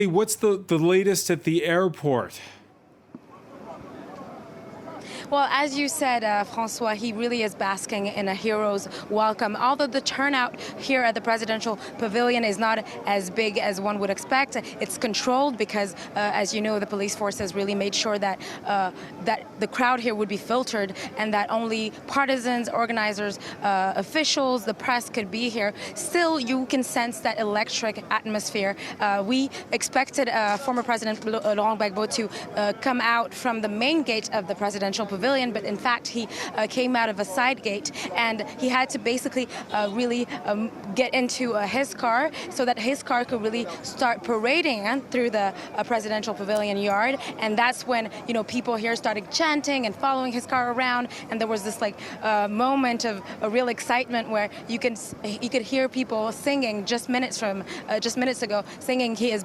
Hey, what's the latest at the airport? Well, as you said, Francois, he really is basking in a hero's welcome. Although the turnout here at the presidential pavilion is not as big as one would expect, it's controlled because, as you know, the police forces really made sure that that the crowd here would be filtered and that only partisans, organizers, officials, the press could be here. Still, you can sense that electric atmosphere. We expected former President Laurent Gbagbo to come out from the main gate of the presidential pavilion, but in fact he came out of a side gate and he had to basically really get into his car so that his car could really start parading through the presidential pavilion yard. And that's when, you know, people here started chanting and following his car around, and there was this moment of a real excitement where you could hear people singing just minutes ago, singing "He is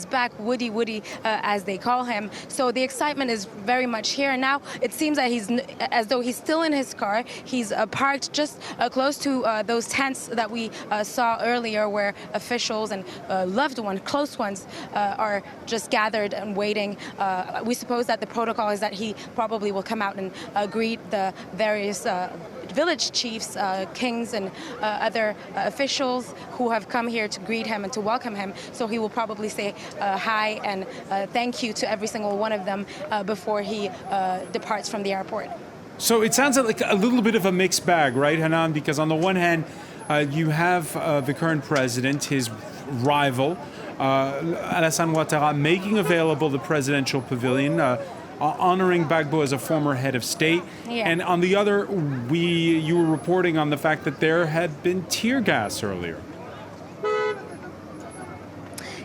back, Woody, Woody," as they call him. So the excitement is very much here. And now it seems that he's as though he's still in his car. He's parked just close to those tents that we saw earlier, where officials and loved ones, close ones, are just gathered and waiting. We suppose that the protocol is that he probably will come out and greet the various village chiefs, kings, and other officials who have come here to greet him and to welcome him. So he will probably say hi and thank you to every single one of them before he departs from the airport. So it sounds like a little bit of a mixed bag, right, Hanan? Because on the one hand, you have the current president, his rival, Alassane Ouattara, making available the presidential pavilion, honoring Gbagbo as a former head of state. Yeah. And on the other, you were reporting on the fact that there had been tear gas earlier.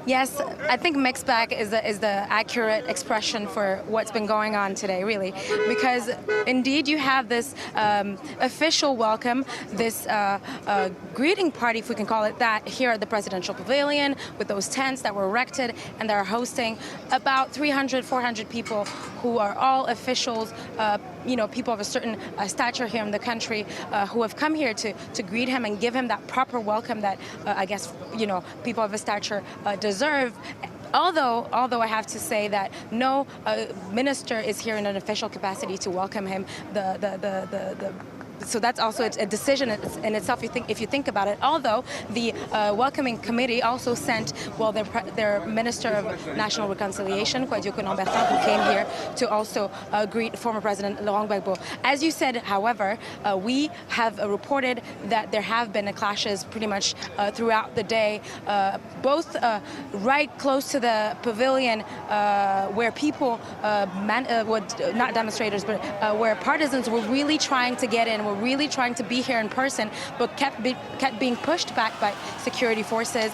Yes, I think mixed bag is the accurate expression for what's been going on today, really. Because indeed you have this official welcome, this greeting party, if we can call it that, here at the presidential pavilion with those tents that were erected, and they're hosting about 300, 400 people who are all officials, people of a certain stature here in the country who have come here to greet him and give him that proper welcome that I guess, people of a stature deserve. Although I have to say that no minister is here in an official capacity to welcome him. So that's also a decision in itself, if you think about it. Although the welcoming committee also sent, their Minister of National Reconciliation, Bertin, who came here to also greet former President Laurent Gbagbo. As you said, however, we have reported that there have been clashes pretty much throughout the day, both right close to the pavilion where people, not demonstrators, but where partisans were really trying to get in, were really trying to be here in person, but kept being pushed back by security forces.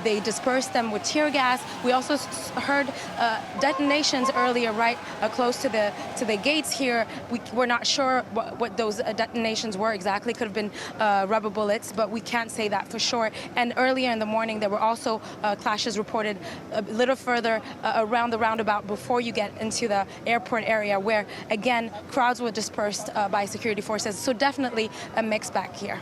They dispersed them with tear gas. We also heard detonations earlier, right close to the gates here. We're not sure what those detonations were exactly. Could have been rubber bullets, but we can't say that for sure. And earlier in the morning, there were also clashes reported a little further around the roundabout before you get into the airport area, where again crowds were dispersed by security forces. So definitely a mixed bag here.